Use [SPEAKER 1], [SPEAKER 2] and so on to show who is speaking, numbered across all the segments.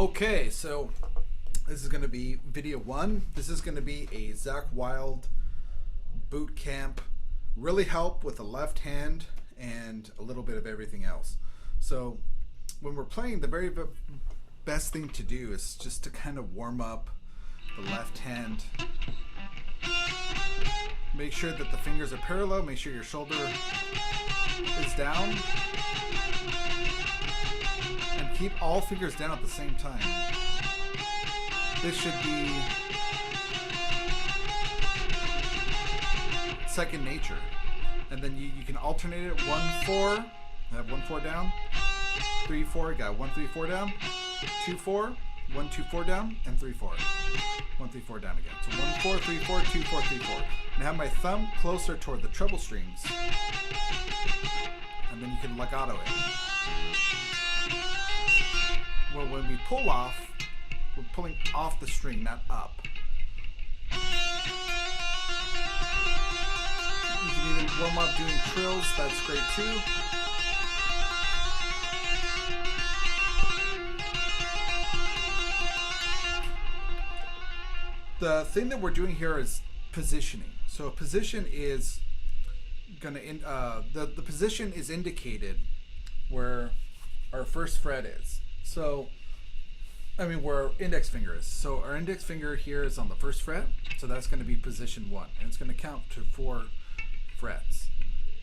[SPEAKER 1] Okay, so this is going to be video one. This is going to be a Zakk Wylde boot camp. Really help with the left hand and a little bit of everything else. So when we're playing, the very best thing to do is just to kind of warm up the left hand. Make sure that the fingers are parallel. Make sure your shoulder is down. And keep all fingers down at the same time. This should be second nature. And then you can alternate it. 1-4, have 1-4 down. 3-4, got 1-3-4 down. 2-4, 1-2-4 down, and 3-4. 1-3-4 down again. So 1-4, 3-4, 2-4, 3-4. And have my thumb closer toward the treble strings. And then you can legato it. Well, when we pull off, we're pulling off the string, not up. You can even warm up doing trills, that's great too. The thing that we're doing here is positioning. So a position is gonna the position is indicated where our first fret is. So where our index finger is. So our index finger here is on the first fret, so that's going to be position 1, and it's going to count to 4 frets.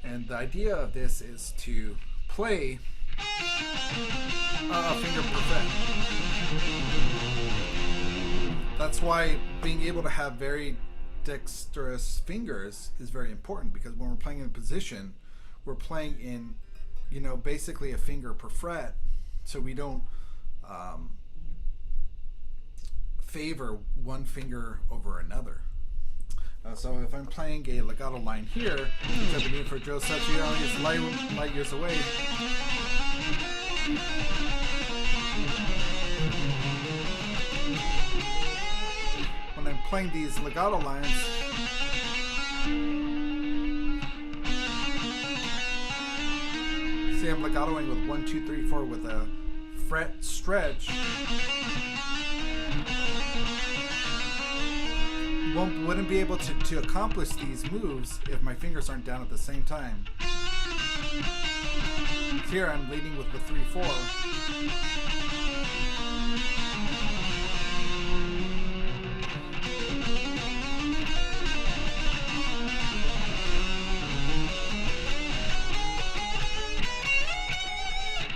[SPEAKER 1] And the idea of this is to play a finger per fret. That's why being able to have very dexterous fingers is very important, because when we're playing in position, we're playing in, basically a finger per fret, so we don't favor one finger over another. So if I'm playing a legato line here, which I've been doing for drill sets, it's light years away. When I'm playing these legato lines, see, I'm legatoing with 1, 2, 3, 4 with a fret stretch. Wouldn't be able to accomplish these moves if my fingers aren't down at the same time. Here I'm leading with the 3-4.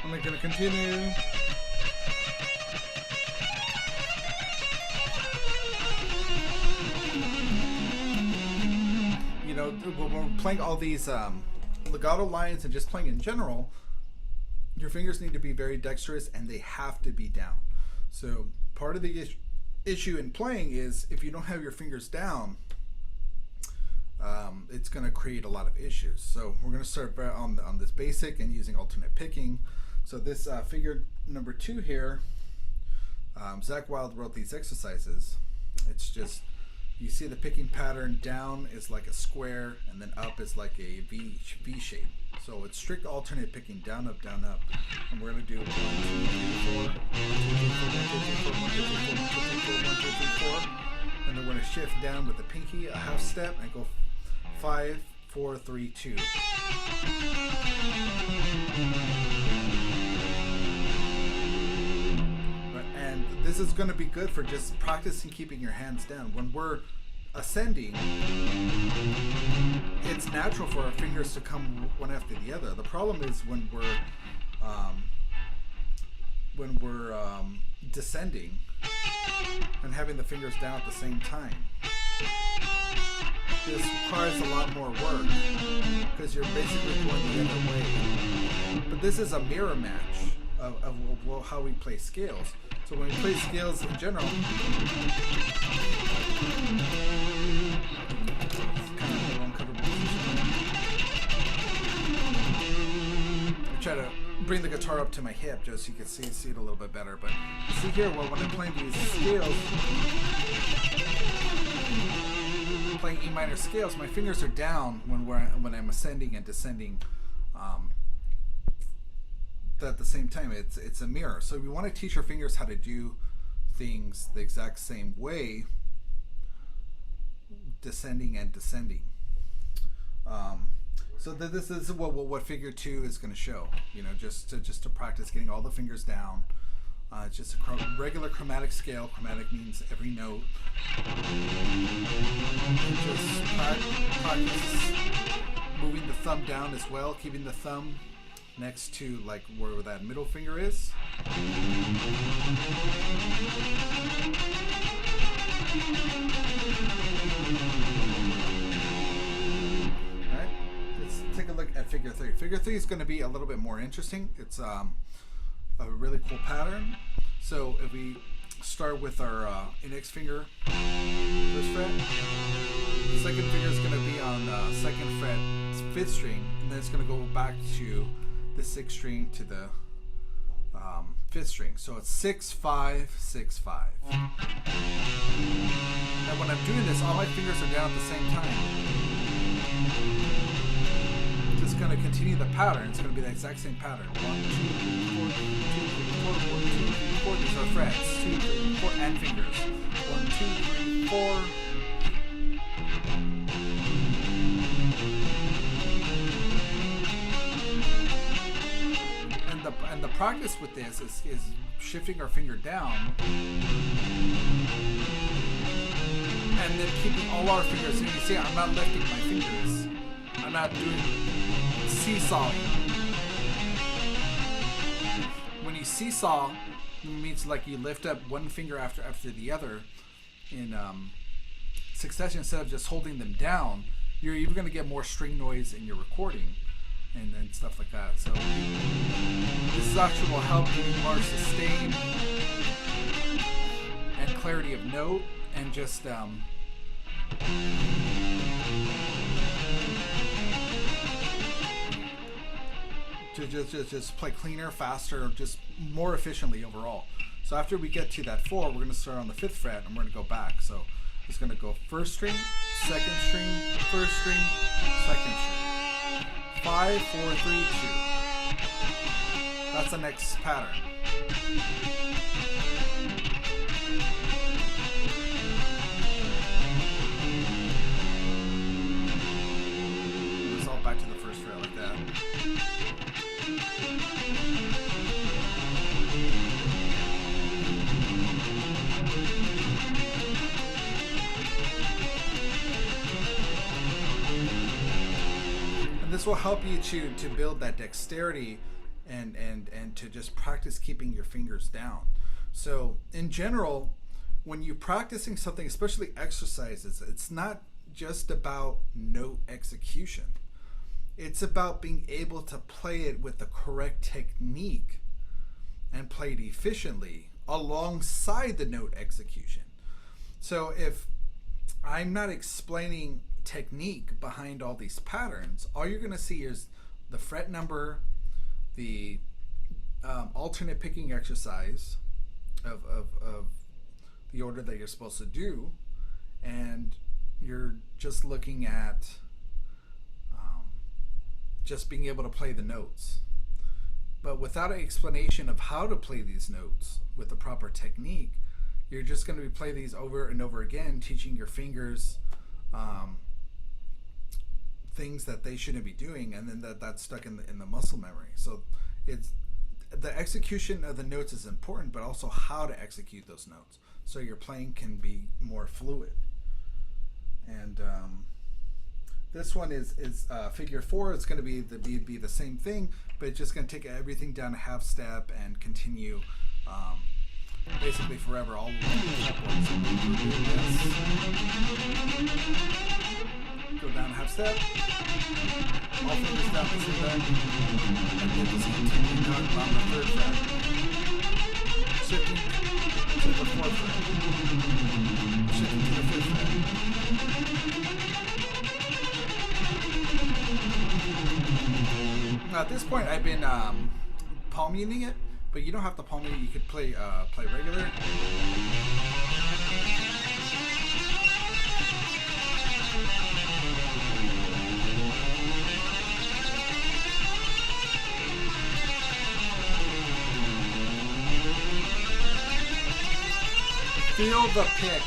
[SPEAKER 1] I'm going to continue. When we're playing all these legato lines and just playing in general, your fingers need to be very dexterous and they have to be down. So part of the issue in playing is if you don't have your fingers down, it's going to create a lot of issues. So we're going to start on this basic and using alternate picking. So this figure number 2 here, Zakk Wylde wrote these exercises. It's just, you see the picking pattern. Down is like a square, and then up is like a V shape. So it's strict alternate picking, down, up, down, up. And we're going to do 1, 2, 3, 4, 1, 2, 3, 4, 1, 2, 3, 4, 1, 2, 3, 4, 1, 2, 3, 4. And then we're going to shift down with the pinky a half step and go 5, 4, 3, 2. And this is going to be good for just practicing keeping your hands down. When we're ascending, it's natural for our fingers to come one after the other. The problem is when we're descending and having the fingers down at the same time. This requires a lot more work because you're basically going the other way. But this is a mirror match of how we play scales. So when we play scales in general, it's kind of an uncomfortable position. I try to bring the guitar up to my hip just so you can see it a little bit better. But see here, well, when I'm playing these scales, playing E minor scales, my fingers are down when I'm ascending and descending at the same time, it's a mirror. So we want to teach our fingers how to do things the exact same way, descending and descending. So this is what figure 2 is going to show. You know, just to practice getting all the fingers down. It's just a regular chromatic scale. Chromatic means every note. And just practice moving the thumb down as well, keeping the thumb next to like where that middle finger is. Alright, let's take a look at figure 3. Figure 3 is going to be a little bit more interesting. It's a really cool pattern. So if we start with our index finger, first fret, the second finger is going to be on 2nd fret, 5th string, and then it's going to go back to the 6th string to the 5th string. So it's 6, 5, 6, 5. And when I'm doing this, all my fingers are down at the same time. Just going to continue the pattern. It's going to be the exact same pattern. 1, 2, 3, 4, 2, 3, 4, 1, 2, 3, 4. These are frets. 2, 3, 4, and fingers. 1, 2, 3, 4. And the practice with this is shifting our finger down and then keeping all our fingers. And you see, I'm not lifting my fingers. I'm not doing seesawing. When you seesaw, it means like you lift up one finger after the other in succession instead of just holding them down. You're even going to get more string noise in your recording and stuff like that. So this is actually will help you more sustain and clarity of note, and just to just play cleaner, faster, just more efficiently overall. So after we get to that 4, we're going to start on the 5th fret and we're going to go back. So it's going to go 1st string, 2nd string, 1st string, 2nd string. 5, 4, 3, 2. That's the next pattern. It's all back to the 1st fret like that. This will help you to build that dexterity and to just practice keeping your fingers down. So in general, when you're practicing something, especially exercises, it's not just about note execution. It's about being able to play it with the correct technique and play it efficiently alongside the note execution. So if I'm not explaining technique behind all these patterns, all you're going to see is the fret number, the alternate picking exercise of the order that you're supposed to do, and you're just looking at just being able to play the notes. But without an explanation of how to play these notes with the proper technique, you're just going to play these over and over again, teaching your fingers things that they shouldn't be doing, and then that's stuck in the muscle memory. So it's the execution of the notes is important, but also how to execute those notes so your playing can be more fluid. And this one is figure 4. It's going to be the same thing, but it's just going to take everything down a half step and continue basically forever, all upwards. Go down a half step, all fingers down the same back, and then just continue down on the 3rd fret, shifting to the 4th fret, shifting to the 5th fret. Now at this point I've been palm muting it, but you don't have to palm mute it. You could play regular. feel the pick.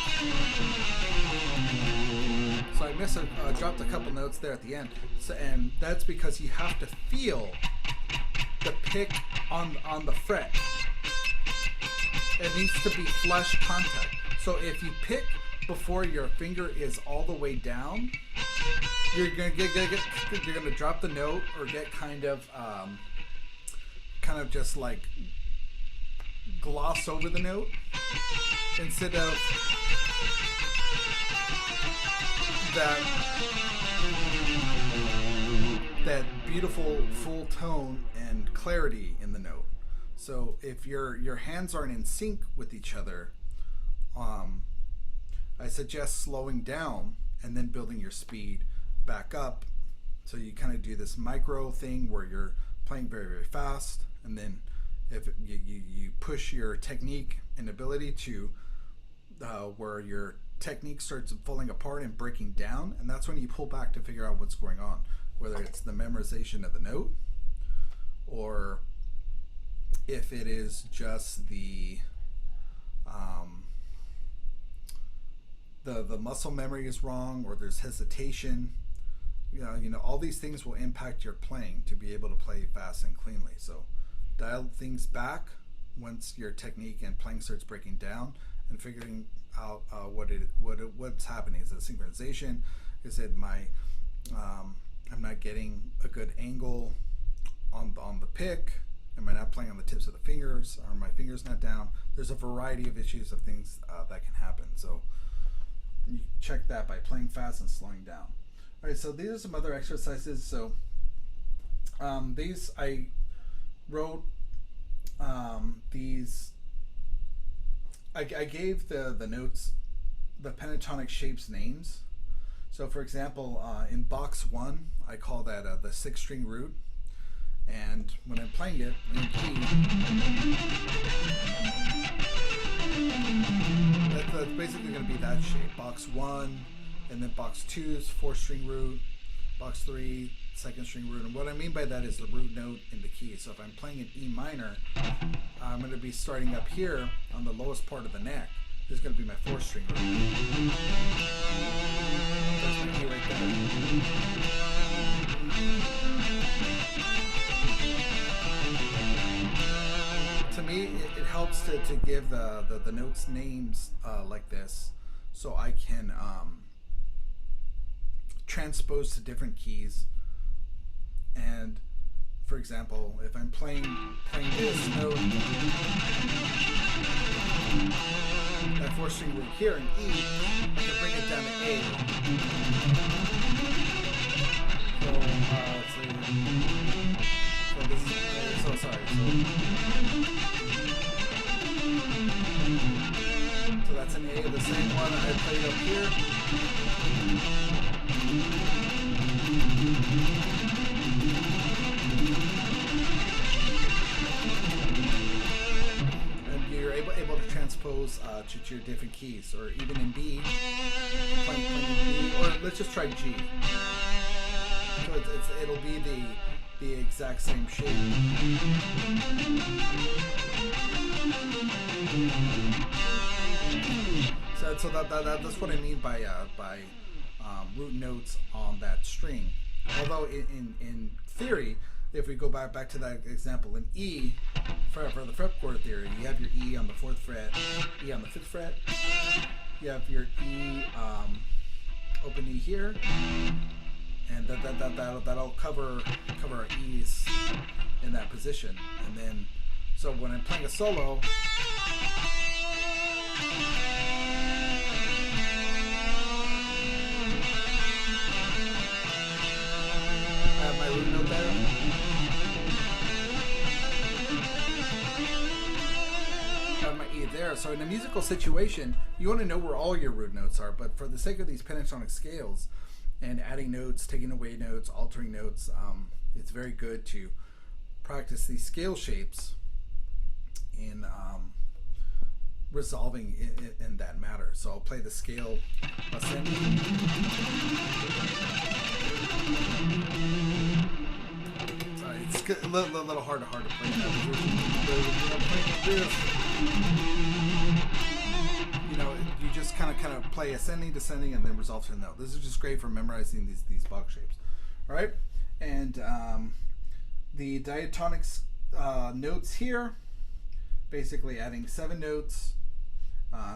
[SPEAKER 1] So I dropped a couple notes there at the end, and that's because you have to feel the pick on the fret. It needs to be flush contact. So if you pick before your finger is all the way down, you're gonna drop the note or get kind of just like gloss over the note instead of that beautiful full tone and clarity in the note. So if your hands aren't in sync with each other, I suggest slowing down and then building your speed back up. So you kind of do this micro thing where you're playing very, very fast, and then if you push your technique and ability to where your technique starts falling apart and breaking down, and that's when you pull back to figure out what's going on, whether it's the memorization of the note or if it is just the muscle memory is wrong, or there's hesitation. You know, all these things will impact your playing to be able to play fast and cleanly. So dial things back once your technique and playing starts breaking down, and figuring out what's happening. Is it synchronization? Is it I'm not getting a good angle on the pick? Am I not playing on the tips of the fingers? Are my fingers not down? There's a variety of issues of things that can happen. So you check that by playing fast and slowing down. All right, so these are some other exercises. So these I wrote these. I gave the notes, the pentatonic shapes names. So for example, in box 1, I call that the 6-string root. And when I'm playing it in key, that's basically going to be that shape. Box 1, and then box 2 is 4-string root, box 3, 2nd-string root. And what I mean by that is the root note in the key. So if I'm playing in E minor, I'm going to be starting up here on the lowest part of the neck. This is going to be my 4th-string root. That's my key right there. To me, it helps to give the notes names like this, so I can transpose to different keys. And for example, if I'm playing this note, that 4th-string root here in E, I can bring it down to A. So this is so sorry. So that's an A, the same one I played up here. And you're able to transpose to your different keys, or even in D, playing in D, or let's just try G. So it'll be the exact same shape. So that's what I mean by root notes on that string. Although in theory, if we go back to that example in E, for the fretboard theory, you have your E on the 4th fret, E on the 5th fret. You have your E, open E here, and that'll cover our E's in that position. And then, so when I'm playing a solo, I have my root note there. I have my E there. So in a musical situation, you want to know where all your root notes are, but for the sake of these pentatonic scales, and adding notes, taking away notes, altering notes, it's very good to practice these scale shapes in resolving in that matter. So I'll play the scale ascending. Sorry, it's a little hard to play that. You know, play ascending, descending, and then resolve to a note. This is just great for memorizing these box shapes. All right, and the diatonic notes here, basically adding 7 notes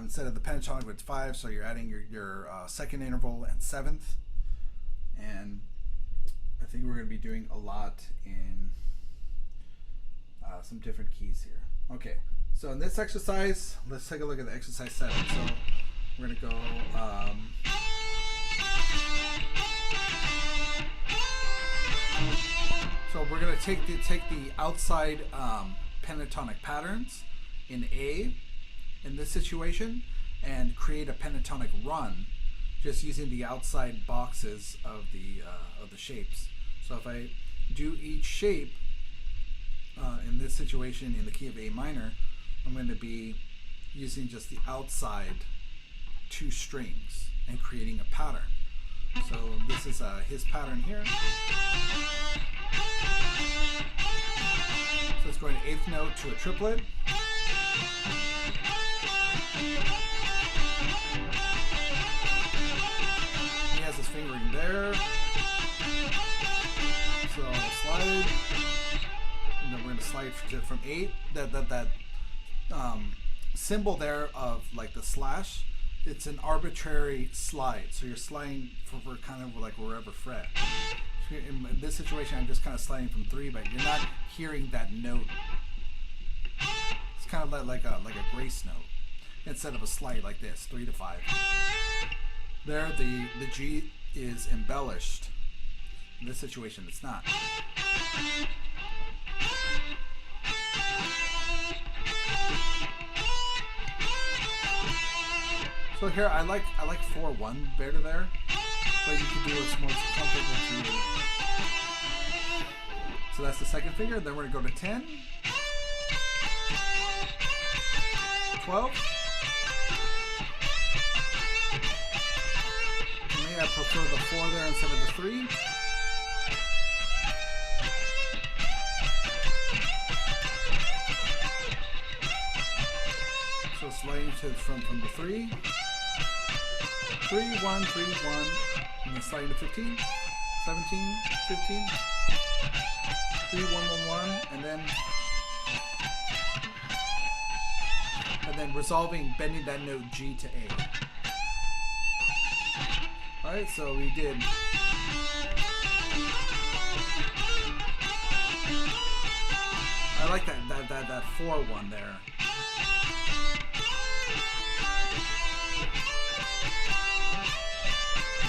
[SPEAKER 1] instead of the pentatonic, which 5. So you're adding your second interval and 7th, and I think we're going to be doing a lot in some different keys here. Okay, so in this exercise, let's take a look at the exercise 7. So we're going to go so we're going to take the outside pentatonic patterns in A in this situation and create a pentatonic run just using the outside boxes of the shapes. So if I do each shape in this situation in the key of A minor, I'm going to be using just the outside 2 strings and creating a pattern. So this is his pattern here. So it's going 8th note to a triplet. He has his fingering there. So I'll slide. And then we're going to slide from 8. That symbol there of like the slash, it's an arbitrary slide. So you're sliding for kind of like wherever fret. In this situation, I'm just kind of sliding from 3, but you're not hearing that note. It's kind of like a grace note instead of a slide like this, 3 to 5. There, the G is embellished. In this situation, it's not. So here, I like 4-1 better there, but you can do what's more comfortable to you. So that's the second finger. Then we're gonna go to 10, 12. For me, I prefer the 4 there instead of the 3. So sliding from the 3. 3, 1, 3, 1, and then sliding to 15, 17, 15, 3, 1, 1, 1, and then resolving, bending that note G to A. Alright, so we did. I like that 4-1 there.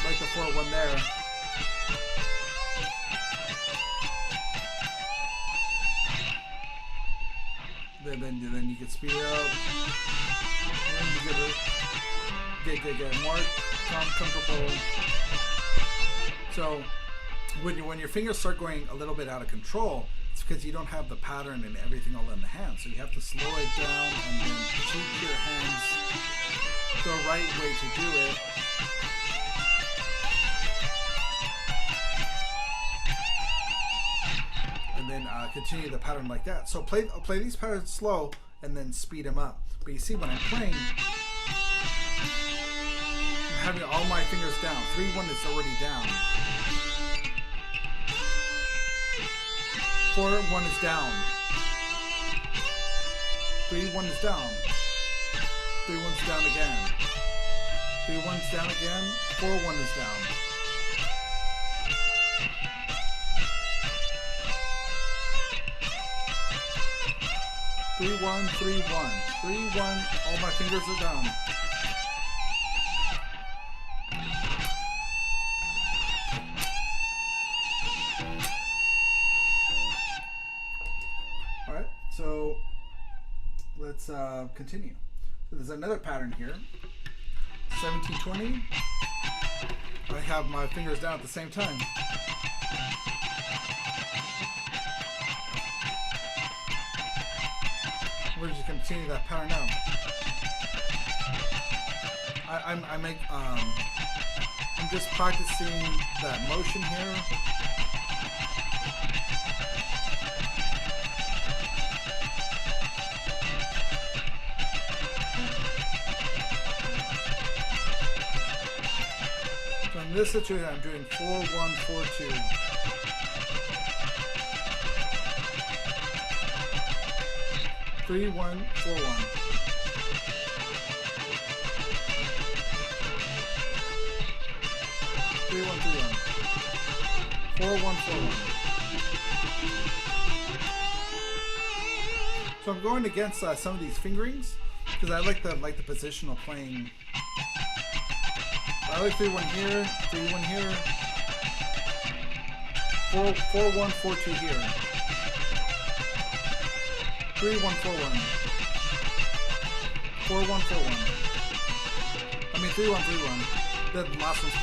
[SPEAKER 1] Like the 4-1 there. Then you can speed it up. And you get more comfortable. So when your fingers start going a little bit out of control, it's because you don't have the pattern and everything all in the hand. So you have to slow it down and then keep your hands the right way to do it. And then continue the pattern like that. So play these patterns slow and then speed them up. But you see when I'm playing, I'm having all my fingers down. 3-1 is already down. 4-1 is down. 3-1 is down. 3-1's down again. 3-1's down again. 4-1 is down. 3-1, 3-1, 3-1. All my fingers are down. All right, so let's continue. So there's another pattern here. 17-20. I have my fingers down at the same time. We're just gonna continue that pattern now. I'm just practicing that motion here. in this situation, I'm doing 4-1-4-2. 3-1-4-1. 3-1-3-1. 4-1-4-1. So I'm going against some of these fingerings because I like the positional playing. I like 3-1 here, 3-1 here, 4-1-4-2 here, 3-1-4-1, 4-1-4-1. I mean 3-1-3-1. The last one's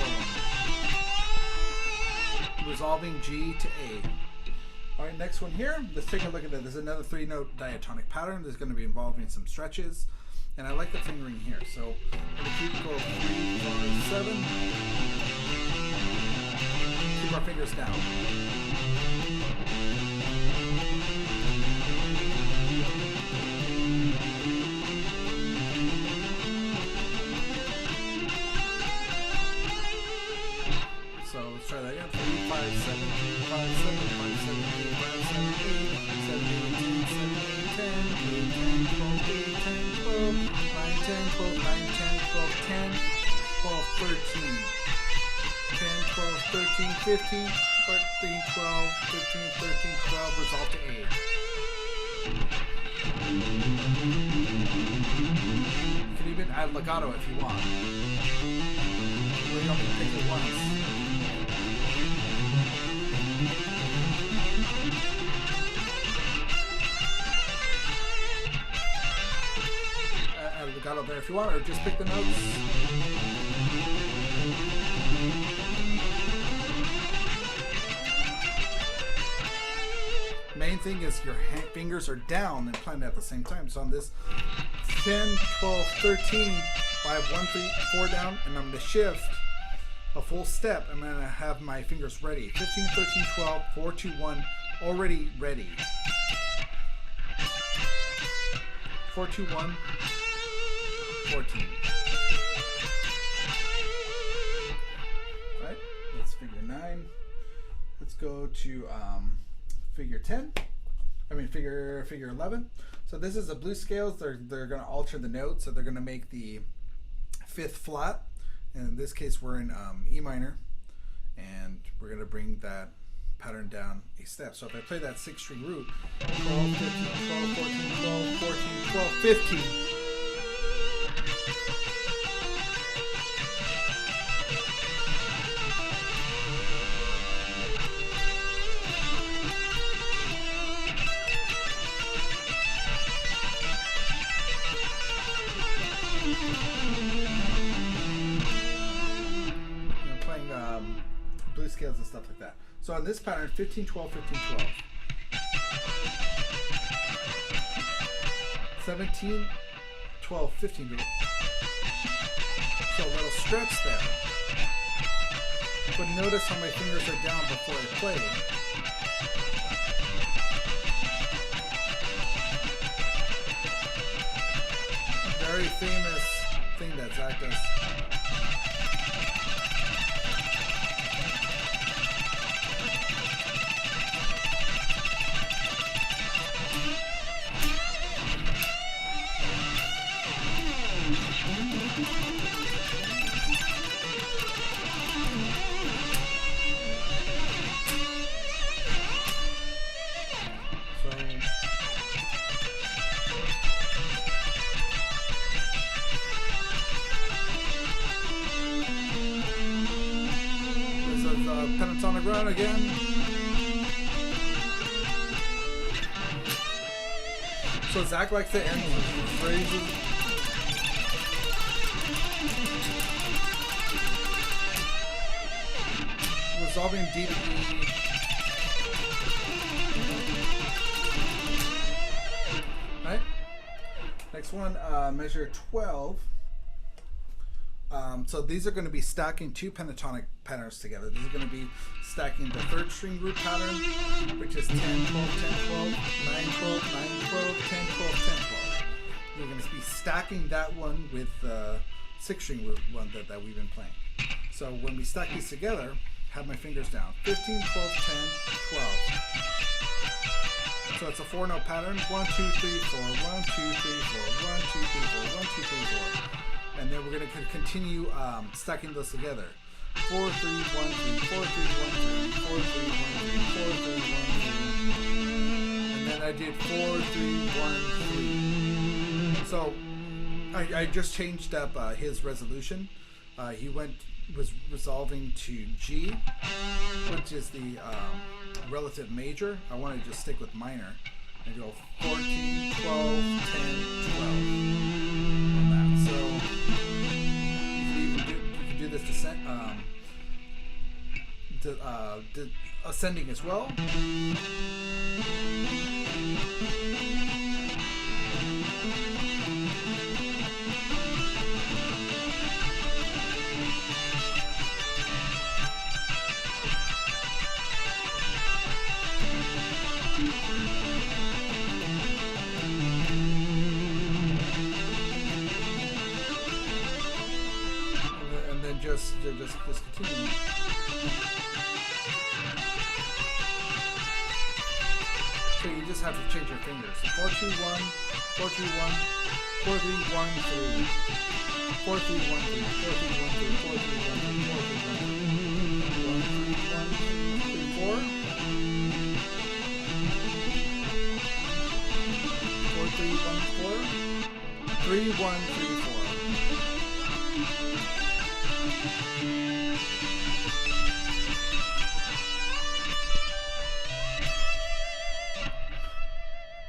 [SPEAKER 1] 4-1. Resolving G to A. All right, next one here. Let's take a look at that. There's another 3-note diatonic pattern. There's going to be involving some stretches. And I like the fingering here, so I'm going to keep going 3, 4, 7. Keep our fingers down. So let's try that again. 3, 5, 7, 5, 7, 5, 7, 8, 5, 7, 8, 7, 8, 10, 7, 8, 10, 12, 8, 10, 12, 9, 10, 12, 9, 10, 12, 10, 12, 13, 10, 12, 13, 15, 13, 12, 15, 13, 12, resolve to A. You can even add legato if you want. You don't need to pick it once. Legato there if you want, or just pick the notes. Main thing is your fingers are down and playing at the same time. So on this 10, 12, 13, I have 1, 3, 4 down, and I'm going to shift a full step. I'm going to have my fingers ready. 15, 13, 12, 4, 2, 1, already ready. 4, 2, 1. 14. Right, that's figure 9. Let's go to figure 10. I mean figure 11. So this is the blues scales. They're going to alter the notes, so they're going to make the 5th flat. And in this case, we're in E minor, and we're going to bring that pattern down a step. So if I play that 6-string root, 12, 15, 12, 14, 12, 14, 12, 15. Blues scales and stuff like that. So on this pattern, 15, 12, 15, 12. 17, 12, 15. So a little stretch there. But notice how my fingers are down before I play. Very famous thing that Zakk does. On the ground again. So Zakk likes to end phrases. Resolving D to E. Right? Next one, measure 12. So these are going to be stacking 2 pentatonic patterns together. These are going to be stacking the 3rd string root pattern, which is 10, 12, 10, 12, 9, 12, 9, 12, 10, 12, 10, 12. You're going to be stacking that one with the 6th string root one that we've been playing. So when we stack these together, have my fingers down. 15, 12, 10, 12. So it's a 4-note pattern. 1, 2, 3, 4. 1, 2, 3, 4. 1, 2, 3, 4. 1, 2, 3, 4. And then we're going to continue stacking those together. 4, 3, 1, 3, 4, 3, 1, 3, 4, 3, 1, 3, 4, 3, 1, 3. And then I did 4, 3, 1, 3. So I just changed up his resolution. He was resolving to G, which is the relative major. I want to just stick with minor and go 14, 12, 10, 12 on that. So you can do this ascending as well. Just continue. So you just have to change your fingers. 4, 2, 1, 4, 2, 1, 4, 3, 1, 3. 4, 3, 1, 3, 4, 3, 1, 3, 4, 3, 1, 3, 4, 3, 1, 3, 1, 3, 4. 4, 3, 1, 4. 3, 1, 3, 4.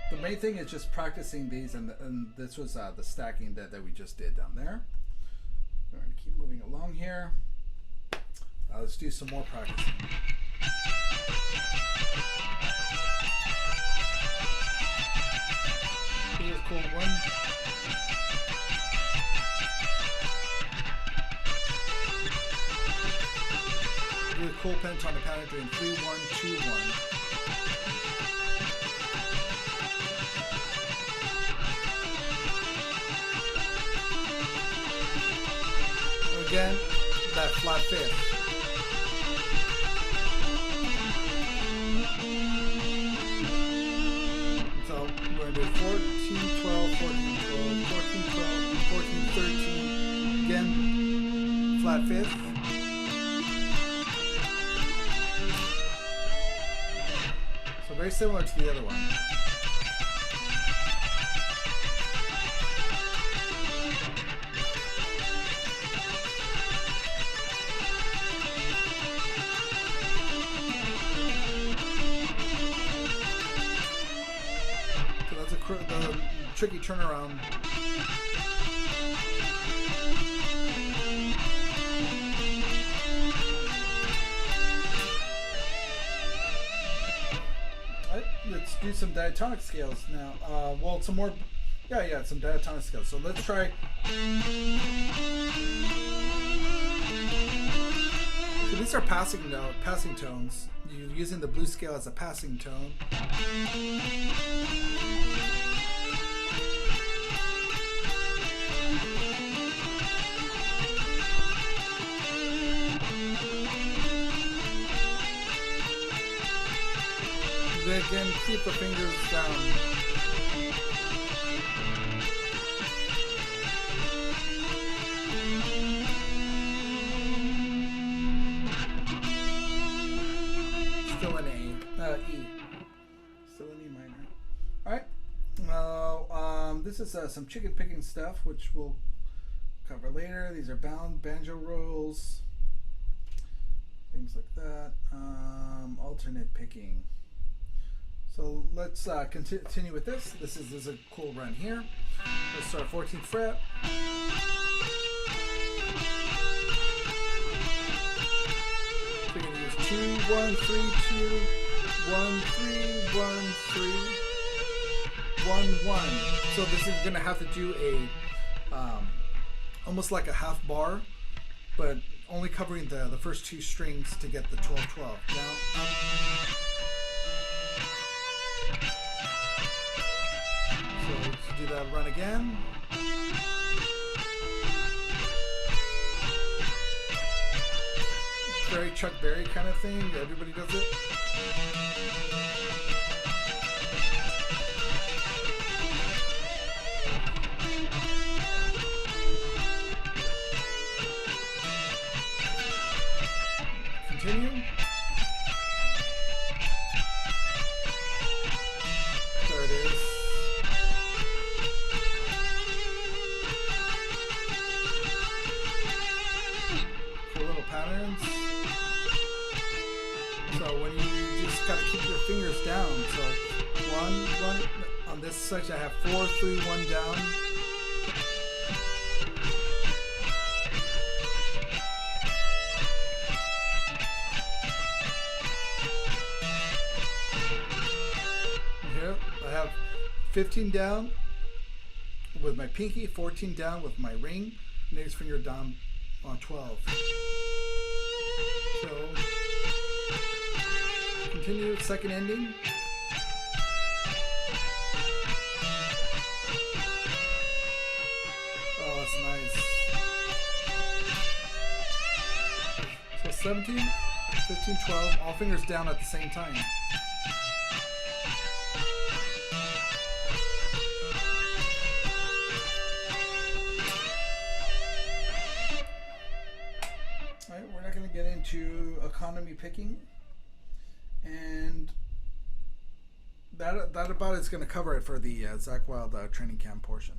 [SPEAKER 1] The main thing is just practicing these, and this was the stacking that we just did down there. We're going to keep moving along here. Let's do some more practicing. Here's cool one. Do a cool pentatonic pattern doing 3, 1, 2, 1. Again, that flat fifth. So we're going to do 14, 12, 14, 12, 14, 12, 14, 13. Again, flat fifth. So very similar to the other one. The tricky turnaround. Let's do some diatonic scales now. Well, some more. Yeah, some diatonic scales. So let's try. So these are passing tones. You're using the blues scale as a passing tone. Then again, keep the fingers down. Still an E. Still an E minor. Alright. Now, this is some chicken picking stuff, which we'll cover later. These are banjo rolls. Things like that. Alternate picking. So let's continue with this. This is a cool run here. Let's start 14th fret. We're going to use 2, 1, 3, 2, 1, 3, 1, 3, 1, 1. So this is going to have to do a almost like a half bar, but only covering the first two strings to get the 12, 12. Down, up. So let's do that run again. very Chuck Berry kind of thing. Everybody does it. Continue. There it is. Cool little patterns. So when you just gotta keep your fingers down. So one on this section I have 4, 3, 1 down. Here I have 15 down with my pinky, 14 down with my ring, next finger down on 12. So continue, second ending. Oh, that's nice. So 17, 15, 12, all fingers down at the same time. Alright, we're not going to get into economy picking, and that about is going to cover it for the Zakk Wylde training camp portion.